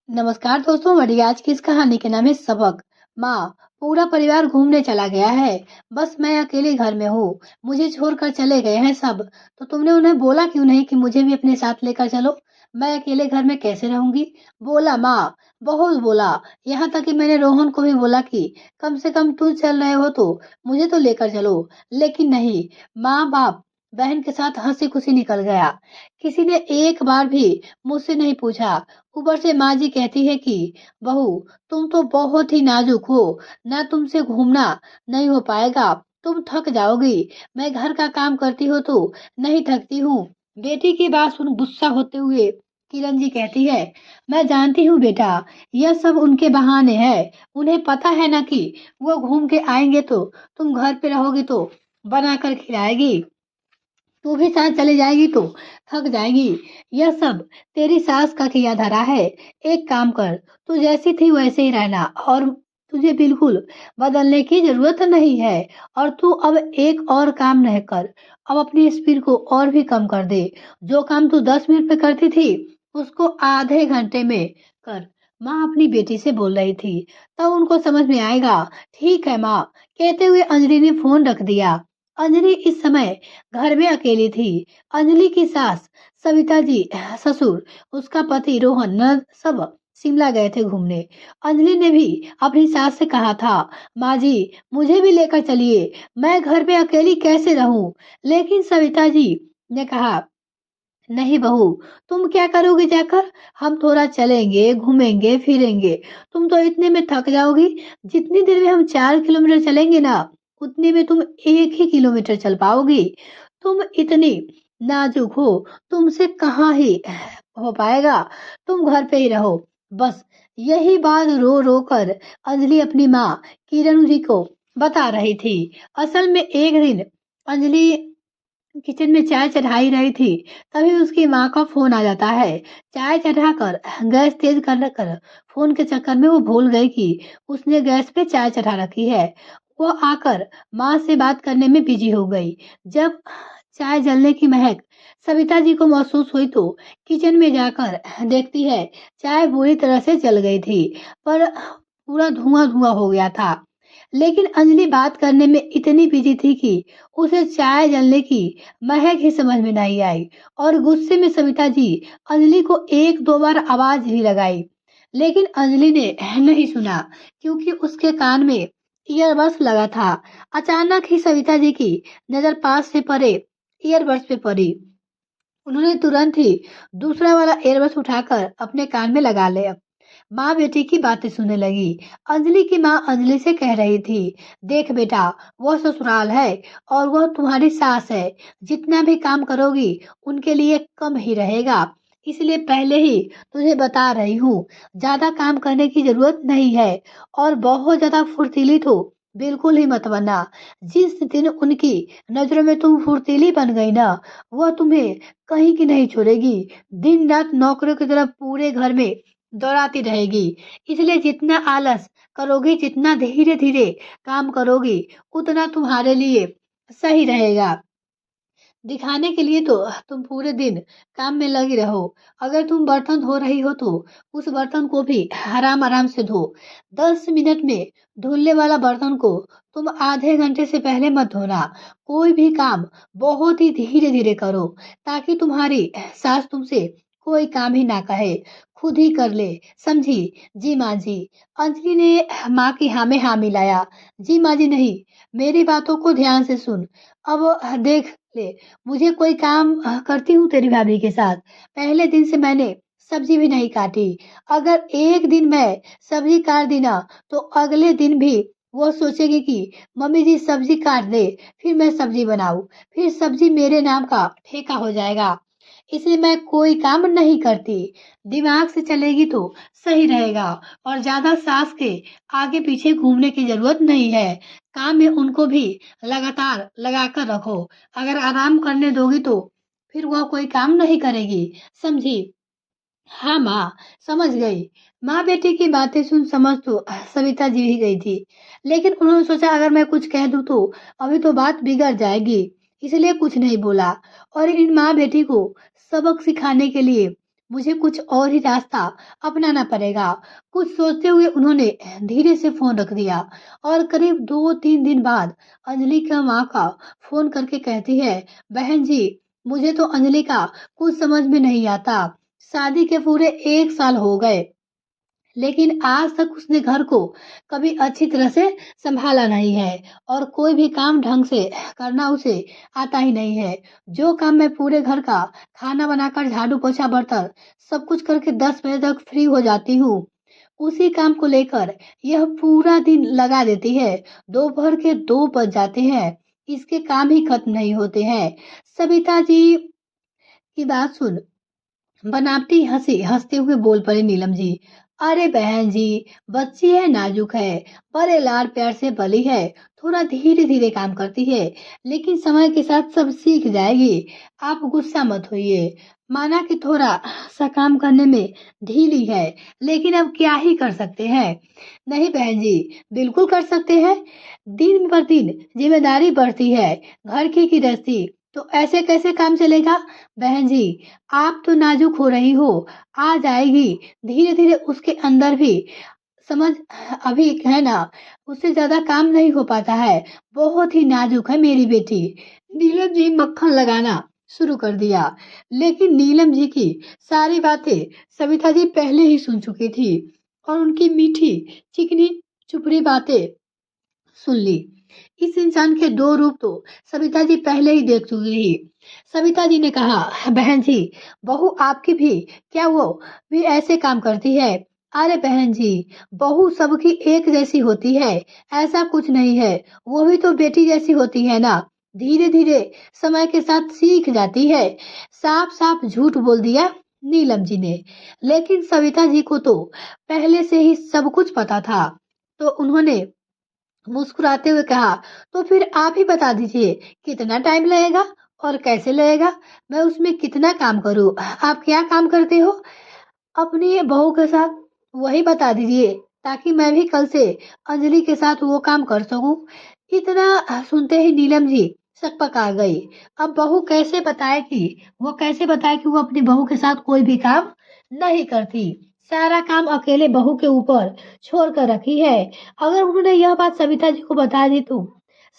नमस्कार दोस्तों, हमारी आज की इस कहानी के नाम है सबक। माँ, पूरा परिवार घूमने चला गया है। बस मैं अकेले घर में हूँ। मुझे छोड़कर चले गए हैं सब। तो तुमने उन्हें बोला क्यों नहीं कि मुझे भी अपने साथ लेकर चलो? मैं अकेले घर में कैसे रहूंगी? बोला माँ, बहुत बोला। यहाँ तक कि मैंने रोहन को भी बोला कि कम से कम तुम चल रहे हो तो मुझे तो लेकर चलो। लेकिन नहीं, माँ बाप बहन के साथ हंसी खुशी निकल गया। किसी ने एक बार भी मुझसे नहीं पूछा। ऊपर से माँ जी कहती है कि बहू, तुम तो बहुत ही नाजुक हो, ना तुमसे घूमना नहीं हो पाएगा, तुम थक जाओगी। मैं घर का काम करती हूँ तो नहीं थकती हूँ। बेटी की बात सुन गुस्सा होते हुए किरण जी कहती है, मैं जानती हूँ बेटा, यह सब उनके बहाने हैं। उन्हें पता है ना कि वो घूम के आएंगे तो तुम घर पे रहोगी तो बनाकर खिलाएगी, तू भी साथ चली जाएगी तो थक जाएगी। यह सब तेरी सास का किया धरा है। एक काम कर, तू जैसी थी वैसे ही रहना और तुझे बिल्कुल बदलने की जरूरत नहीं है। और तू अब एक और काम नहीं कर, अब अपनी स्पीड को और भी कम कर दे। जो काम तू 10 मिनट में करती थी उसको आधे घंटे में कर। माँ अपनी बेटी से बोल रही थी, तब उनको समझ में आएगा। ठीक है माँ, कहते हुए अंजलि ने फोन रख दिया। अंजलि इस समय घर में अकेली थी। अंजलि की सास सविता जी, ससुर, उसका पति रोहन, ननद सब शिमला गए थे घूमने। अंजलि ने भी अपनी सास से कहा था, माँ जी मुझे भी लेकर चलिए, मैं घर में अकेली कैसे रहूं? लेकिन सविता जी ने कहा, नहीं बहू, तुम क्या करोगी जाकर? हम थोड़ा चलेंगे, घूमेंगे, फिरेंगे। तुम तो इतने में थक जाओगी। जितनी देर में हम 4 किलोमीटर चलेंगे ना, उतनी में तुम 1 ही किलोमीटर चल पाओगी। तुम इतनी नाजुक हो, तुमसे कहाँ ही हो पाएगा। तुम घर पे ही रहो। बस यही बात रो रो कर अंजलि अपनी माँ किरण जी को बता रही थी। असल में एक दिन अंजलि किचन में चाय चढ़ाई रही थी, तभी उसकी माँ का फोन आ जाता है। चाय चढ़ाकर गैस तेज कर कर फोन के चक्कर में वो भूल गई कि उसने गैस पे चाय चढ़ा रखी है। वो आकर माँ से बात करने में बिजी हो गई। जब चाय जलने की महक सविता जी को महसूस हुई तो किचन में जाकर देखती है चाय बुरी तरह से जल गई थी, पर पूरा धुआं धुआं हो गया था। लेकिन अंजलि बात करने में इतनी बिजी थी कि उसे चाय जलने की महक ही समझ में नहीं आई। और गुस्से में सविता जी अंजलि को एक दो बार आवाज भी लगाई, लेकिन अंजलि ने नहीं सुना क्योंकि उसके कान में ईयरबड्स लगा था। अचानक ही सविता जी की नजर पास से परे ईयरबड्स पे पड़ी। उन्होंने तुरंत ही दूसरा वाला ईयरबड्स उठाकर अपने कान में लगा लिया। माँ बेटी की बातें सुनने लगी। अंजलि की माँ अंजलि से कह रही थी, देख बेटा, वो ससुराल है और वो तुम्हारी सास है। जितना भी काम करोगी उनके लिए कम ही रहेगा। इसलिए पहले ही तुझे बता रही हूँ, ज्यादा काम करने की जरूरत नहीं है। और बहुत ज्यादा फुर्तीली तो बिल्कुल ही मत बनना। जिस दिन उनकी नजरों में तुम फुर्तीली बन गई ना, वह तुम्हें कहीं की नहीं छोड़ेगी। दिन रात नौकरियों की तरह पूरे घर में दौड़ाती रहेगी। इसलिए जितना आलस करोगी, जितना धीरे धीरे काम करोगी, उतना तुम्हारे लिए सही रहेगा। दिखाने के लिए तो तुम पूरे दिन काम में लगी रहो। अगर तुम बर्तन धो रही हो तो उस बर्तन को भी आराम आराम से धो। 10 मिनट में धुलने वाला बर्तन को तुम आधे घंटे से पहले मत धोना। कोई भी काम बहुत ही धीरे धीरे करो, ताकि तुम्हारी सास तुमसे कोई काम ही ना कहे, खुद ही कर ले। समझी? जी माँ जी। अंजलि ने माँ की हाँ में हाँ मिलाया। जी माँ जी नहीं, मेरी बातों को ध्यान से सुन। अब देख ले, मुझे कोई काम करती हूँ तेरी भाभी के साथ। पहले दिन से मैंने सब्जी भी नहीं काटी। अगर एक दिन मैं सब्जी काट दी ना, तो अगले दिन भी वो सोचेगी कि मम्मी जी सब्जी काट दे, फिर मैं सब्जी बनाऊं, फिर सब्जी मेरे नाम का ठेका हो जाएगा। इसलिए मैं कोई काम नहीं करती। दिमाग से चलेगी तो सही रहेगा। और ज्यादा सास के आगे पीछे घूमने की जरूरत नहीं है। काम में उनको भी लगातार लगाकर रखो। अगर आराम करने दोगी तो फिर वह कोई काम नहीं करेगी। समझी? हाँ माँ, समझ गई। माँ बेटी की बातें सुन समझ तो सविता जी ही गई थी, लेकिन उन्होंने सोचा अगर मैं कुछ कह दूं तो अभी तो बात बिगड़ जाएगी, इसलिए कुछ नहीं बोला। और इन माँ बेटी को सबक सिखाने के लिए मुझे कुछ और ही रास्ता अपनाना पड़ेगा। कुछ सोचते हुए उन्होंने धीरे से फ़ोन रख दिया और करीब 2-3 दिन बाद अंजलि का माँ का फ़ोन करके कहती है, "बहन जी, मुझे तो अंजलि का कुछ समझ में नहीं आता। शादी के पूरे 1 साल हो गए, लेकिन आज तक उसने घर को कभी अच्छी तरह से संभाला नहीं है और कोई भी काम ढंग से करना उसे आता ही नहीं है। जो काम मैं पूरे घर का खाना बनाकर झाड़ू पोछा बर्तन सब कुछ करके 10 बजे तक फ्री हो जाती हूँ, उसी काम को लेकर यह पूरा दिन लगा देती है। दोपहर के 2 बज जाते हैं, इसके काम ही खत्म नहीं होते हैं। सविता जी की बात सुन बनावटी हंसी हंसते हुए बोल पड़े नीलम जी। अरे बहन जी, बच्ची है, नाजुक है, बड़े लाड प्यार से पली है, थोड़ा धीरे धीरे काम करती है, लेकिन समय के साथ सब सीख जाएगी। आप गुस्सा मत होइए। माना कि थोड़ा सा काम करने में ढीली है, लेकिन अब क्या ही कर सकते हैं। नहीं बहन जी, बिल्कुल कर सकते हैं। दिन पर दिन जिम्मेदारी बढ़ती है, घर की गृहस्थी, तो ऐसे कैसे काम चलेगा। बहन जी, आप तो नाजुक हो रही हो, आ जाएगी। धीरे-धीरे उसके अंदर भी समझ अभी है ना, उससे ज़्यादा काम नहीं हो पाता है। बहुत ही नाजुक है मेरी बेटी। नीलम जी मक्खन लगाना शुरू कर दिया, लेकिन नीलम जी की सारी बातें सविता जी पहले ही सुन चुकी थी और उनकी मीठी, चिकनी, चुपड़ी बातें सुन ली। इस इंसान के 2 रूप तो सविता जी पहले ही देख चुकी थी। सविता जी ने कहा, बहन जी, बहू आपकी भी क्या वो भी ऐसे काम करती है। अरे बहन जी, बहू सबकी एक जैसी होती है, ऐसा कुछ नहीं है। वो भी तो बेटी जैसी होती है ना। धीरे धीरे समय के साथ सीख जाती है। साफ साफ झूठ बोल दिया नीलम जी ने। लेकिन सविता जी को तो पहले से ही सब कुछ पता था, तो उन्होंने मुस्कुराते हुए कहा, तो फिर आप ही बता दीजिए कितना टाइम लगेगा और कैसे लगेगा? मैं उसमें कितना काम करूँ? आप क्या काम करते हो? अपनी बहू के साथ वही बता दीजिए, ताकि मैं भी कल से अंजलि के साथ वो काम कर सकूँ। इतना सुनते ही नीलम जी सकपका गई। अब बहू कैसे बताए कि वो अपनी बहू के साथ कोई भी काम नहीं करती। सारा काम अकेले बहू के ऊपर छोड़ कर रखी है। अगर उन्होंने यह बात सविता जी को बता दी तो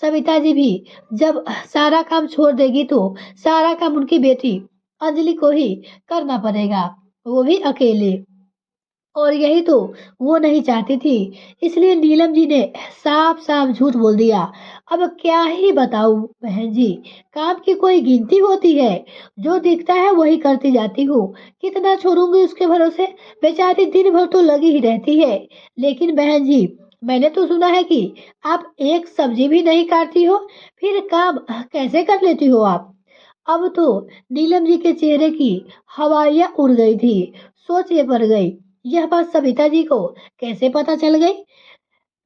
सविता जी भी जब सारा काम छोड़ देगी तो सारा काम उनकी बेटी अंजलि को ही करना पड़ेगा, वो भी अकेले। और यही तो वो नहीं चाहती थी, इसलिए नीलम जी ने साफ साफ झूठ बोल दिया। अब क्या ही बताऊं बहन जी, काम की कोई गिनती होती है? जो दिखता है वही करती जाती हूँ। कितना छोड़ूंगी उसके भरोसे, बेचारी दिन भर तो लगी ही रहती है। लेकिन बहन जी, मैंने तो सुना है कि आप एक सब्जी भी नहीं काटती हो, फिर काम कैसे कर लेती हो आप? अब तो नीलम जी के चेहरे की हवाइयां उड़ गई थी। सोच में पड़ गई, यह बात सविता जी को कैसे पता चल गई?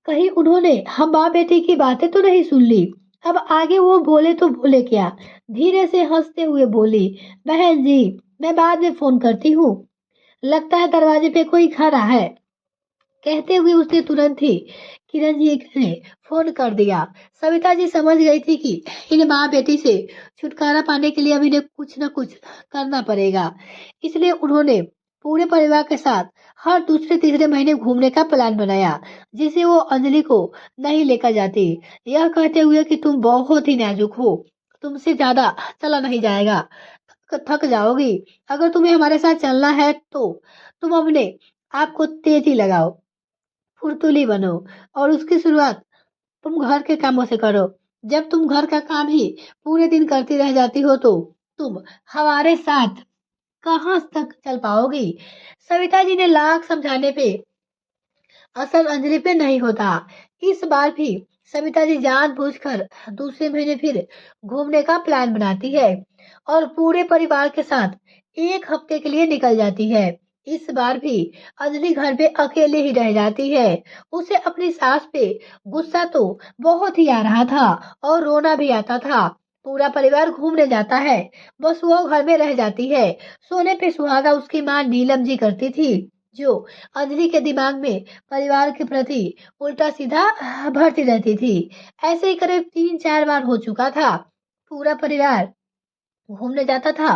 कहीं उन्होंने हम माँ बेटी की बातें तो नहीं सुन ली? अब आगे वो बोले तो बोले क्या? धीरे से हंसते हुए बोली, बहन जी, मैं बाद में फोन करती हूँ, लगता है दरवाजे पे कोई खड़ा है। कहते हुए उसने तुरंत ही किरण जी ने फोन कर दिया। सविता जी समझ गई थी कि इन माँ बेटी से छुटकारा पाने के लिए अब इन्हें कुछ न कुछ करना पड़ेगा। इसलिए उन्होंने पूरे परिवार के साथ हर दूसरे तीसरे महीने घूमने का प्लान बनाया, जिसे वो अंजलि को नहीं लेकर जाती, यह कहते हुए कि तुम बहुत ही नाजुक हो, तुमसे ज्यादा चला नहीं जाएगा, थक जाओगी। अगर तुम्हें हमारे साथ चलना है तो तुम अपने आप को तेजी लगाओ, फुर्तुली बनो और उसकी शुरुआत तुम घर के कामों से करो। जब तुम घर का काम ही पूरे दिन करती रह जाती हो तो तुम हमारे साथ कहाँ तक चल पाओगी। सविता जी ने लाख समझाने पे असर अंजलि पे नहीं होता। इस बार भी सविता जी जानबूझकर दूसरे महीने फिर घूमने का प्लान बनाती है और पूरे परिवार के साथ 1 हफ्ते के लिए निकल जाती है। इस बार भी अंजलि घर पे अकेले ही रह जाती है। उसे अपनी सास पे गुस्सा तो बहुत ही आ रहा था और रोना भी आता था। पूरा परिवार घूमने जाता है, बस वो घर में रह जाती है। सोने पे सुहागा उसकी माँ नीलम जी करती थी, जो अंजलि के दिमाग में परिवार के प्रति उल्टा सीधा भरती रहती थी। ऐसे ही करीब 3-4 बार हो चुका था। पूरा परिवार घूमने जाता था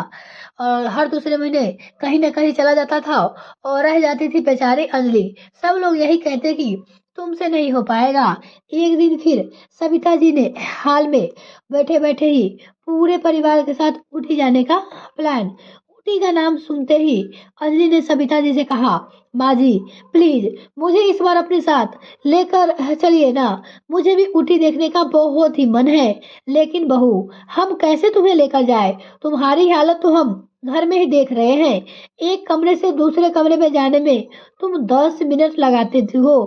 और हर दूसरे महीने कहीं न कहीं चला जाता था और रह जाती थी बेचारी अंजलि। सब लोग यही कहते कि तुमसे नहीं हो पाएगा। एक दिन फिर सविता जी ने हाल में बैठे-बैठे ही पूरे परिवार के साथ ऊटी जाने का प्लान। ऊटी का नाम सुनते ही अंजलि ने सविता जी से कहा, माँ जी प्लीज मुझे इस बार अपने साथ लेकर चलिए ना। मुझे भी ऊटी देखने का बहुत ही मन है। लेकिन बहू, हम कैसे तुम्हें लेकर जाए? तुम्हारी हालत तो हम घर में ही देख रहे हैं। एक कमरे से दूसरे कमरे में जाने में तुम 10 मिनट लगाते थी हो।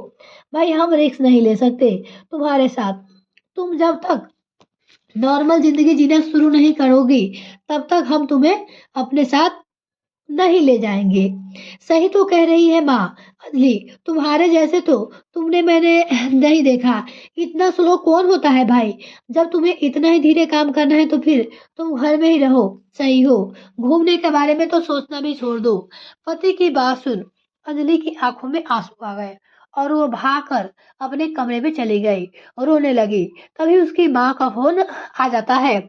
भाई हम रिस्क नहीं ले सकते तुम्हारे साथ। तुम जब तक नॉर्मल जिंदगी जीना शुरू नहीं करोगी तब तक हम तुम्हें अपने साथ नहीं ले जाएंगे। सही तो कह रही है माँ। अंजलि, तुम्हारे जैसे तो तुमने मैंने नहीं देखा। इतना स्लो कौन होता है भाई? जब तुम्हें इतना ही धीरे काम करना है तो फिर तुम घर में ही रहो। सही हो। घूमने के बारे में तो सोचना भी छोड़ दो। पति की बात सुन अंजलि की आंखों में आंसू आ गए और वो भागकर अपने कमरे में चली गई और रोने लगी। तभी उसकी माँ का फोन आ जाता है।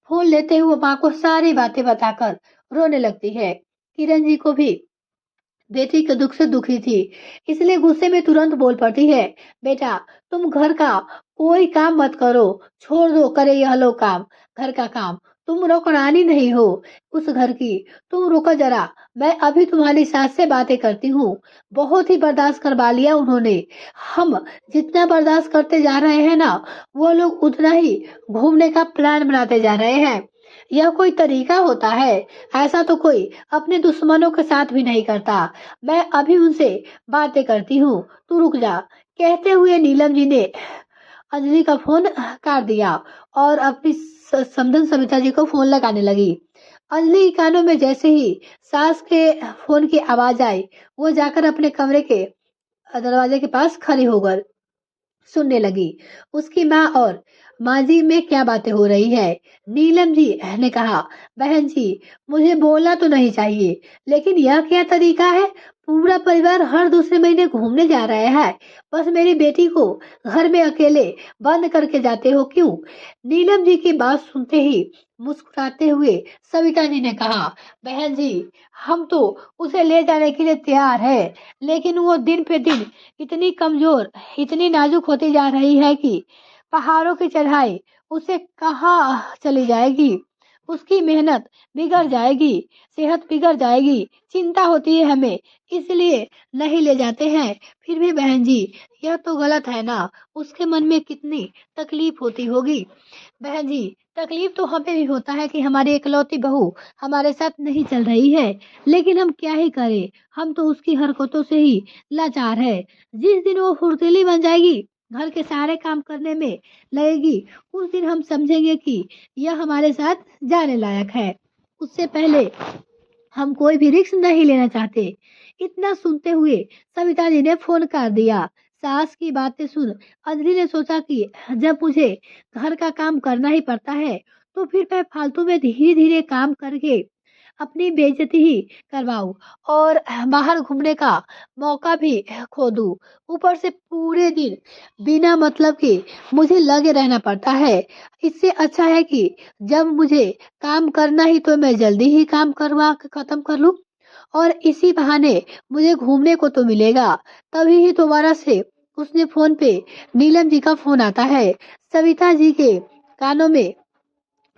फोन लेते हुए माँ को सारी बातें बताकर रोने लगती है। किरण जी को भी बेटी के दुख से दुखी थी, इसलिए गुस्से में तुरंत बोल पड़ती है, बेटा तुम घर का कोई काम मत करो, छोड़ दो करे यह लो काम, घर का काम। तुम नौकरानी नहीं हो उस घर की। तुम रुको जरा, मैं अभी तुम्हारी सास से बातें करती हूँ। बहुत ही बर्दाश्त करवा लिया उन्होंने। हम जितना बर्दाश्त करते जा रहे हैं ना, वो लोग उतना ही घूमने का प्लान बनाते जा रहे हैं। यह कोई तरीका होता है? ऐसा तो कोई अपने दुश्मनों के साथ भी नहीं करता। मैं अभी उनसे बातें करती हूँ, तू रुक जा। कहते हुए नीलम जी ने अंजलि का फोन काट दिया और अपनी समधन सविता जी को फोन लगाने लगी। अंजलि के कानों में जैसे ही सास के फोन की आवाज आई, वो जाकर अपने कमरे के दरवाजे के पास खड़ी होकर सुनने लगी। उसकी माँ और माँ जी में क्या बातें हो रही है। नीलम जी ने कहा, बहन जी मुझे बोलना तो नहीं चाहिए, लेकिन यह क्या तरीका है? पूरा परिवार हर दूसरे महीने घूमने जा रहा है, बस मेरी बेटी को घर में अकेले बंद करके जाते हो क्यों? नीलम जी की बात सुनते ही मुस्कुराते हुए सविता जी ने कहा, बहन जी हम तो उसे ले जाने के लिए तैयार है, लेकिन वो दिन पे दिन इतनी कमजोर, इतनी नाजुक होती जा रही है कि पहाड़ों की चढ़ाई उसे कहाँ चली जाएगी। उसकी मेहनत बिगड़ जाएगी, सेहत बिगड़ जाएगी। चिंता होती है हमें, इसलिए नहीं ले जाते हैं। फिर भी बहन जी यह तो गलत है ना। उसके मन में कितनी तकलीफ होती होगी। बहन जी तकलीफ तो हमें भी होता है कि हमारी इकलौती बहू हमारे साथ नहीं चल रही है, लेकिन हम क्या ही करें। हम तो उसकी हरकतों से ही लाचार है। जिस दिन वो फुर्तीली बन जाएगी, घर के सारे काम करने में लगेगी, उस दिन हम समझेंगे कि यह हमारे साथ जाने लायक है। उससे पहले हम कोई भी रिस्क नहीं लेना चाहते। इतना सुनते हुए सविता जी ने फोन कर दिया। सास की बातें सुन अंजलि ने सोचा कि जब मुझे घर का काम करना ही पड़ता है, तो फिर मैं फालतू में धीरे धीरे काम करके अपनी बेइज्जती ही करवाऊं और बाहर घूमने का मौका भी खो दूं। ऊपर से पूरे दिन बिना मतलब के मुझे लगे रहना पड़ता है। इससे अच्छा है कि जब मुझे काम करना ही तो मैं जल्दी ही काम करवा के खत्म कर लूं और इसी बहाने मुझे घूमने को तो मिलेगा। तभी ही दोबारा से उसने फोन पे नीलम जी का फोन आता है। सविता जी के कानों में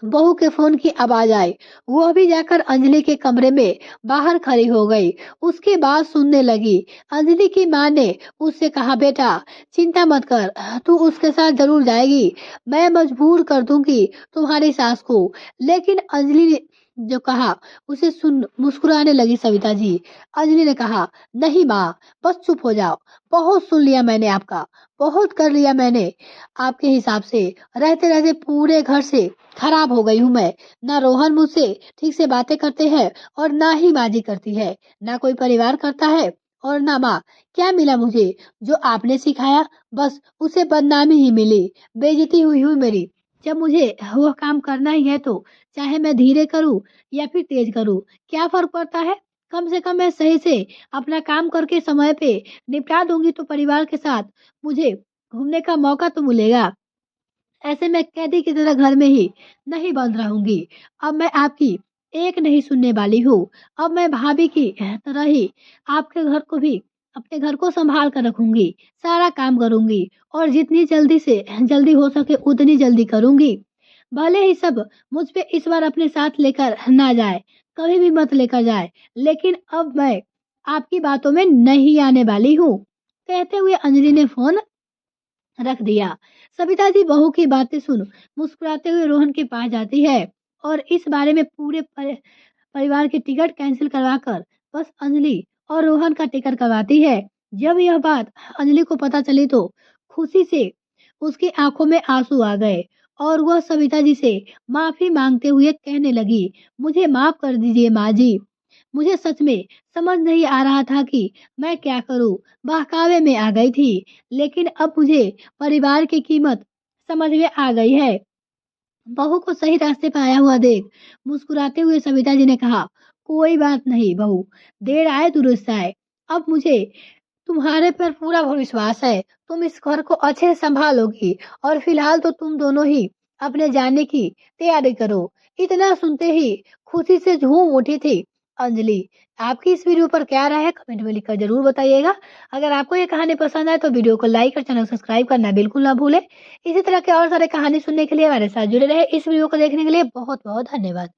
बहू के फोन की आवाज आई। वो भी जाकर अंजलि के कमरे में बाहर खड़ी हो गई। उसकी बात सुनने लगी। अंजलि की माँ ने उससे कहा, बेटा चिंता मत कर, तू उसके साथ जरूर जाएगी। मैं मजबूर कर दूंगी तुम्हारी सास को। लेकिन अंजलि ने जो कहा उसे सुन मुस्कुराने लगी सविता जी। अंजलि ने कहा, नहीं माँ, बस चुप हो जाओ। बहुत सुन लिया मैंने आपका, बहुत कर लिया मैंने आपके हिसाब से। रहते रहते पूरे घर से खराब हो गई हूँ मैं। ना रोहन मुझसे ठीक से बातें करते हैं और ना ही माँ जी करती है। ना कोई परिवार करता है और ना माँ। क्या मिला मुझे? जो आपने सिखाया बस उसे बदनामी ही मिली, बेइज्जती हुई हुई मेरी। जब मुझे वह काम करना ही है तो चाहे मैं धीरे करूँ या फिर तेज करूँ, क्या फर्क पड़ता है? कम से कम मैं सही से अपना काम करके समय पे निपटा दूंगी तो परिवार के साथ मुझे घूमने का मौका तो मिलेगा। ऐसे में कैदी की तरह घर में ही नहीं बंद रहूंगी। अब मैं आपकी एक नहीं सुनने वाली हूँ। अब मैं भाभी की तरह ही आपके घर को भी अपने घर को संभाल कर रखूंगी, सारा काम करूंगी और जितनी जल्दी से जल्दी हो सके उतनी जल्दी करूंगी। भले ही सब मुझ पे इस बार अपने साथ लेकर ना जाए, कभी भी मत लेकर जाए, लेकिन अब मैं आपकी बातों में नहीं आने वाली हूँ। कहते हुए अंजलि ने फोन रख दिया। सविता जी बहू की बातें सुन मुस्कुराते हुए रोहन के पास जाती है और इस बारे में पूरे परिवार की टिकट कैंसिल करवाकर बस अंजलि और रोहन का टिकट करवाती है। जब यह बात अंजलि को पता चली तो खुशी से उसकी आंखों में आंसू आ गए और वह सविता जी से माफी मांगते हुए कहने लगी, मुझे माफ कर दीजिए माँ जी। मुझे सच में समझ नहीं आ रहा था कि मैं क्या करूं। बहकावे में आ गई थी, लेकिन अब मुझे परिवार की कीमत समझ में आ गई है। बहू को सही रास्ते पर आया हुआ देख मुस्कुराते हुए सविता जी ने कहा, कोई बात नहीं बहू, देर आए दुरुस्त आए। अब मुझे तुम्हारे पर पूरा विश्वास है, तुम इस घर को अच्छे से संभालोगी और फिलहाल तो तुम दोनों ही अपने जाने की तैयारी करो। इतना सुनते ही खुशी से झूम उठी थी अंजलि। आपकी इस वीडियो पर क्या राय है कमेंट में लिखकर जरूर बताइएगा। अगर आपको ये कहानी पसंद आए तो वीडियो को लाइक और चैनल सब्सक्राइब करना बिल्कुल ना भूले। इसी तरह के और सारे कहानी सुनने के लिए हमारे साथ जुड़े रहे। इस वीडियो को देखने के लिए बहुत बहुत धन्यवाद।